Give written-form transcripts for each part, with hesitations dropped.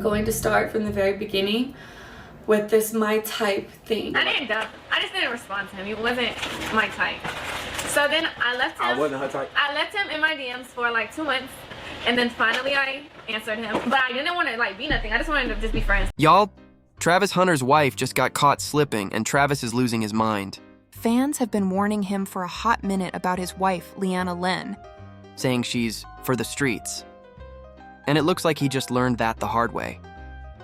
Going to start from the very beginning with this my type thing. I didn't dump. I just didn't respond to him. He wasn't my type. So then I left him. I wasn't her type. I left him in my DMs for like 2 months, and then finally I answered him. But I didn't want to like be nothing. I just wanted to just be friends. Y'all, Travis Hunter's wife just got caught slipping, and Travis is losing his mind. Fans have been warning him for a hot minute about his wife, Lyanna Lynn, saying she's for the streets. And it looks like he just learned that the hard way.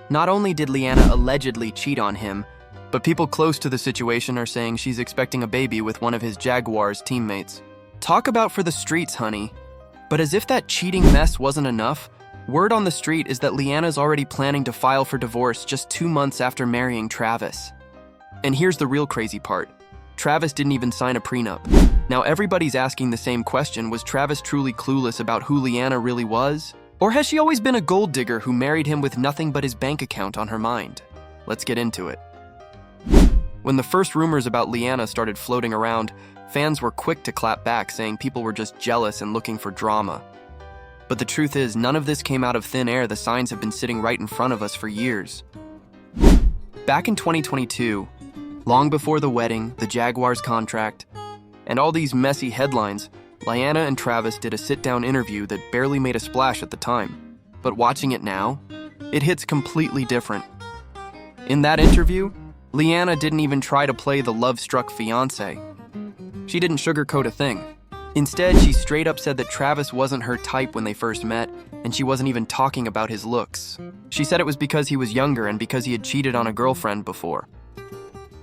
Not only did Lyanna allegedly cheat on him, but people close to the situation are saying she's expecting a baby with one of his Jaguars teammates. Talk about for the streets, honey. But as if that cheating mess wasn't enough, word on the street is that Lyanna's already planning to file for divorce just 2 months after marrying Travis. And here's the real crazy part. Travis didn't even sign a prenup. Now everybody's asking the same question: was Travis truly clueless about who Lyanna really was? Or has she always been a gold digger who married him with nothing but his bank account on her mind? Let's get into it. When the first rumors about Lyanna started floating around, fans were quick to clap back, saying people were just jealous and looking for drama. But the truth is, none of this came out of thin air. The signs have been sitting right in front of us for years. Back in 2022, long before the wedding, the Jaguars contract, and all these messy headlines, Lyanna and Travis did a sit-down interview that barely made a splash at the time. But watching it now, it hits completely different. In that interview, Lyanna didn't even try to play the love-struck fiancé. She didn't sugarcoat a thing. Instead, she straight up said that Travis wasn't her type when they first met, and she wasn't even talking about his looks. She said it was because he was younger and because he had cheated on a girlfriend before.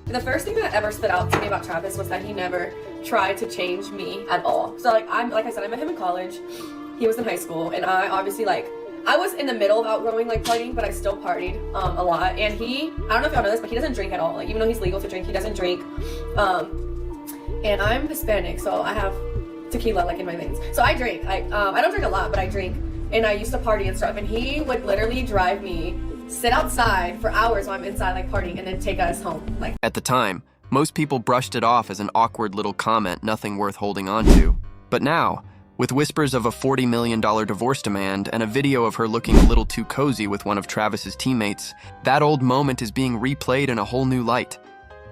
The first thing that ever stood out to me about Travis was that he never tried to change me at all. So like I said, I met him in college. He was in high school, and I obviously I was in the middle of outgrowing partying, but I still partied a lot. And I don't know if y'all know this, but he doesn't drink at all. Like, even though he's legal to drink, he doesn't drink. And I'm Hispanic, so I have tequila in my veins. So I drink. I don't drink a lot, but I drink. And I used to party and stuff. And he would literally drive me, sit outside for hours while I'm inside partying, and then take us home. At the time, most people brushed it off as an awkward little comment, nothing worth holding on to. But now, with whispers of a $40 million divorce demand and a video of her looking a little too cozy with one of Travis's teammates, that old moment is being replayed in a whole new light.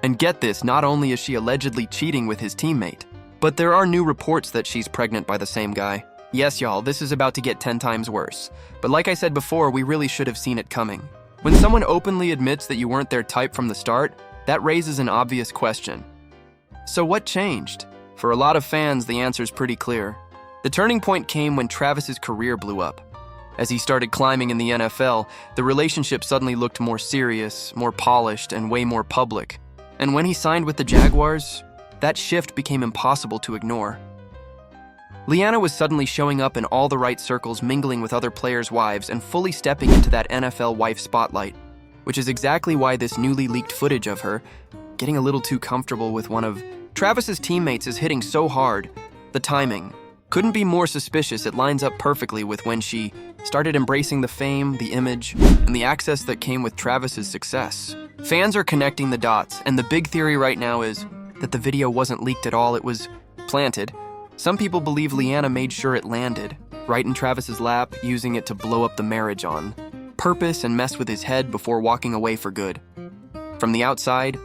And get this, not only is she allegedly cheating with his teammate, but there are new reports that she's pregnant by the same guy. Yes, y'all, this is about to get 10 times worse. But like I said before, we really should have seen it coming. When someone openly admits that you weren't their type from the start, that raises an obvious question. So what changed? For a lot of fans, the answer's pretty clear. The turning point came when Travis's career blew up. As he started climbing in the NFL, the relationship suddenly looked more serious, more polished, and way more public. And when he signed with the Jaguars, that shift became impossible to ignore. Lyanna was suddenly showing up in all the right circles, mingling with other players' wives, and fully stepping into that NFL wife spotlight, which is exactly why this newly leaked footage of her getting a little too comfortable with one of Travis's teammates is hitting so hard. The timing couldn't be more suspicious. It lines up perfectly with when she started embracing the fame, the image, and the access that came with Travis's success. Fans are connecting the dots, and the big theory right now is that the video wasn't leaked at all, it was planted. Some people believe Lyanna made sure it landed, right in Travis's lap, using it to blow up the marriage on purpose and mess with his head before walking away for good. From the outside,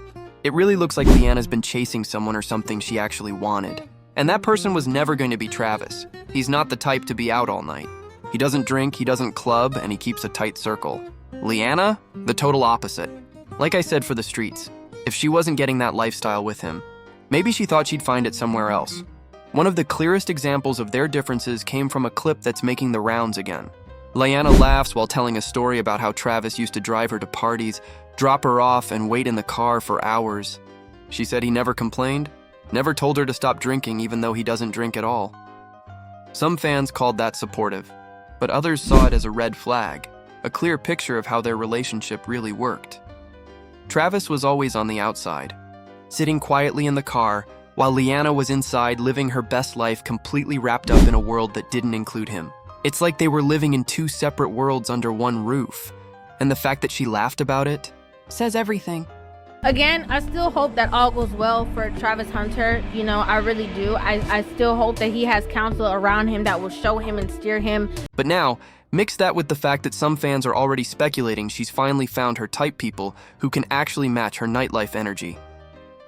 it really looks like Lyanna's been chasing someone or something she actually wanted. And that person was never going to be Travis. He's not the type to be out all night. He doesn't drink, he doesn't club, and he keeps a tight circle. Lyanna, the total opposite. Like I said for the streets, if she wasn't getting that lifestyle with him, maybe she thought she'd find it somewhere else. One of the clearest examples of their differences came from a clip that's making the rounds again. Lyanna laughs while telling a story about how Travis used to drive her to parties, drop her off, and wait in the car for hours. She said he never complained, never told her to stop drinking even though he doesn't drink at all. Some fans called that supportive, but others saw it as a red flag, a clear picture of how their relationship really worked. Travis was always on the outside, sitting quietly in the car, while Lyanna was inside living her best life, completely wrapped up in a world that didn't include him. It's like they were living in two separate worlds under one roof, and the fact that she laughed about it says everything. Again, I still hope that all goes well for Travis Hunter. You know, I really do. I still hope that he has counsel around him that will show him and steer him. But now, Mix that with the fact that some fans are already speculating she's finally found her type people who can actually match her nightlife energy.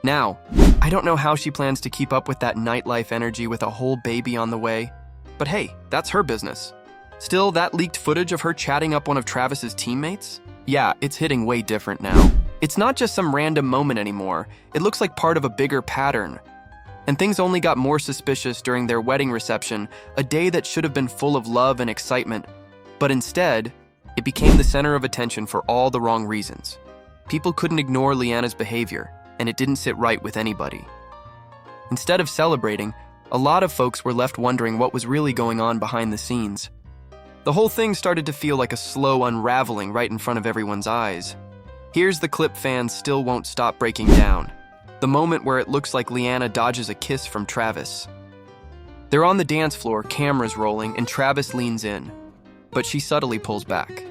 Now, I don't know how she plans to keep up with that nightlife energy with a whole baby on the way, but hey, that's her business. Still, that leaked footage of her chatting up one of Travis's teammates? Yeah, it's hitting way different now. It's not just some random moment anymore, it looks like part of a bigger pattern. And things only got more suspicious during their wedding reception, a day that should have been full of love and excitement. But instead, it became the center of attention for all the wrong reasons. People couldn't ignore Lyanna's behavior, and it didn't sit right with anybody. Instead of celebrating, a lot of folks were left wondering what was really going on behind the scenes. The whole thing started to feel like a slow unraveling right in front of everyone's eyes. Here's the clip fans still won't stop breaking down. The moment where it looks like Lyanna dodges a kiss from Travis. They're on the dance floor, cameras rolling, and Travis leans in, but she subtly pulls back.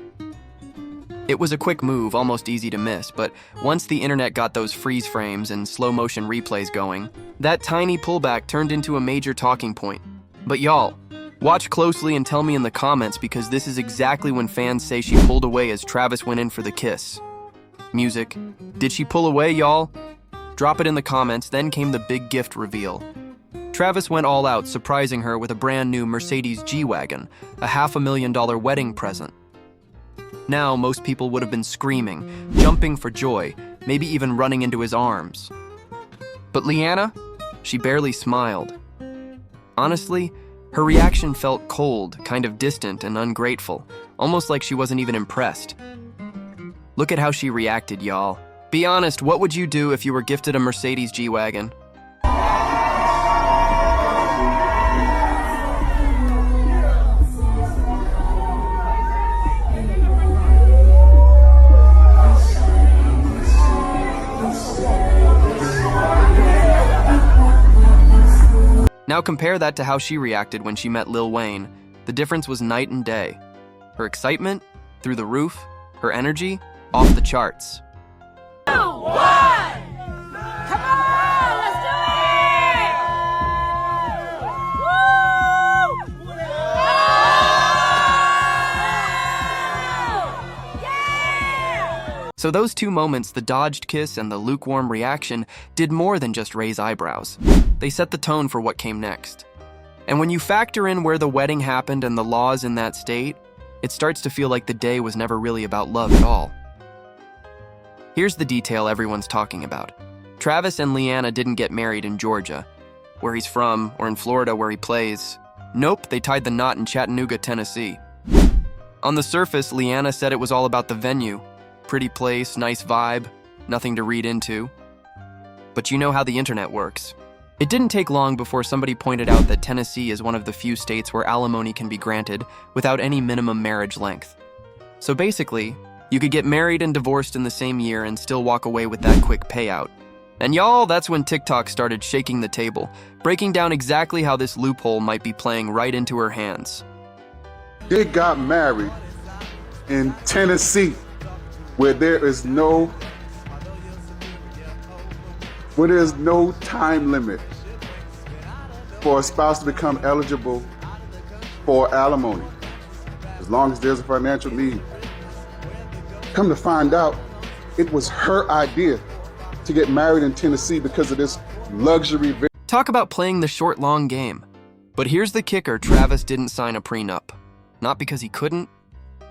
It was a quick move, almost easy to miss, but once the internet got those freeze frames and slow motion replays going, that tiny pullback turned into a major talking point. But y'all, watch closely and tell me in the comments, because this is exactly when fans say she pulled away as Travis went in for the kiss. Music. Did she pull away, y'all? Drop it in the comments. Then came the big gift reveal. Travis went all out, surprising her with a brand new Mercedes G-Wagon, a $500,000 wedding present. Now, most people would have been screaming, jumping for joy, maybe even running into his arms. But Lyanna, she barely smiled. Honestly, her reaction felt cold, kind of distant and ungrateful, almost like she wasn't even impressed. Look at how she reacted, y'all. Be honest, what would you do if you were gifted a Mercedes G-Wagon? Now compare that to how she reacted when she met Lil Wayne. The difference was night and day. Her excitement, through the roof. Her energy, off the charts. 2, 1! Come on, let's do it! Woo! Yeah! So those two moments, the dodged kiss and the lukewarm reaction, did more than just raise eyebrows. They set the tone for what came next. And when you factor in where the wedding happened and the laws in that state, it starts to feel like the day was never really about love at all. Here's the detail everyone's talking about. Travis and Lyanna didn't get married in Georgia, where he's from, or in Florida where he plays. Nope, they tied the knot in Chattanooga, Tennessee. On the surface, Lyanna said it was all about the venue. Pretty place, nice vibe, nothing to read into. But you know how the internet works. It didn't take long before somebody pointed out that Tennessee is one of the few states where alimony can be granted without any minimum marriage length. So basically, you could get married and divorced in the same year and still walk away with that quick payout. And y'all, that's when TikTok started shaking the table, breaking down exactly how this loophole might be playing right into her hands. They got married in Tennessee, where there's no time limit for a spouse to become eligible for alimony, as long as there's a financial need. Come to find out, it was her idea to get married in Tennessee because of this luxury. Talk about playing the short, long game. But here's the kicker, Travis didn't sign a prenup. Not because he couldn't,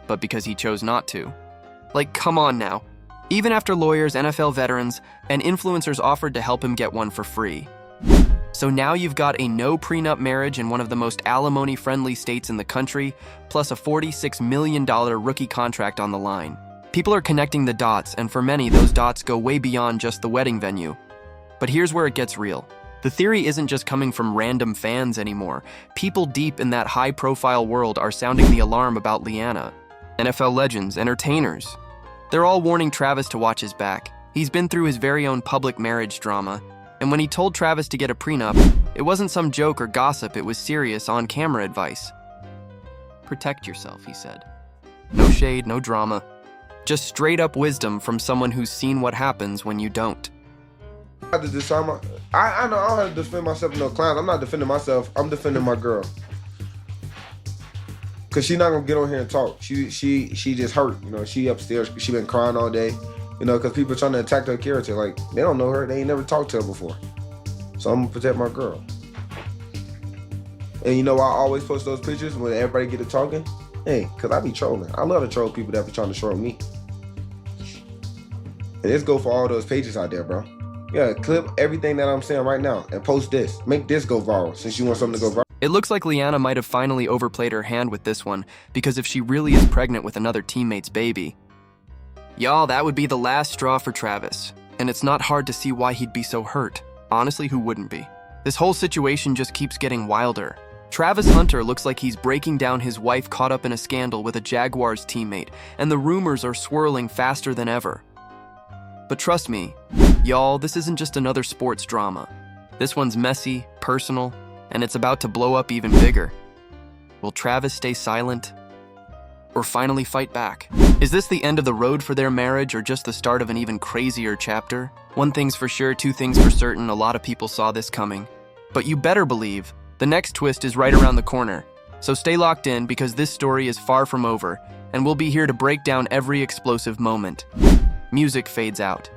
but because he chose not to. Like, come on now. Even after lawyers, NFL veterans, and influencers offered to help him get one for free. So now you've got a no prenup marriage in one of the most alimony-friendly states in the country, plus a $46 million rookie contract on the line. People are connecting the dots, and for many, those dots go way beyond just the wedding venue. But here's where it gets real. The theory isn't just coming from random fans anymore. People deep in that high-profile world are sounding the alarm about Lyanna. NFL legends, entertainers. They're all warning Travis to watch his back. He's been through his very own public marriage drama, and when he told Travis to get a prenup, it wasn't some joke or gossip, it was serious on-camera advice. Protect yourself, he said. No shade, no drama. Just straight-up wisdom from someone who's seen what happens when you don't. I have to decide I know I don't have to defend myself to no clowns. I'm not defending myself, I'm defending my girl. Cause she's not gonna get on here and talk. She just hurt. You know, she upstairs. She been crying all day. You know, cause people trying to attack her character. Like they don't know her. They ain't never talked to her before. So I'm gonna protect my girl. And you know, I always post those pictures when everybody get to talking. Hey, cause I be trolling. I love to troll people that be trying to troll me. And this go for all those pages out there, bro. Yeah, clip everything that I'm saying right now and post this. Make this go viral since you want something to go viral. It looks like Lyanna might have finally overplayed her hand with this one, because if she really is pregnant with another teammate's baby, y'all, that would be the last straw for Travis. And it's not hard to see why he'd be so hurt. Honestly, who wouldn't be? This whole situation just keeps getting wilder. Travis Hunter looks like he's breaking down his wife caught up in a scandal with a Jaguars teammate, and the rumors are swirling faster than ever. But trust me, y'all, this isn't just another sports drama. This one's messy, personal, and it's about to blow up even bigger. Will Travis stay silent or finally fight back? Is this the end of the road for their marriage or just the start of an even crazier chapter? One thing's for sure, two things for certain, a lot of people saw this coming. But you better believe the next twist is right around the corner. So stay locked in because this story is far from over, and we'll be here to break down every explosive moment. Music fades out.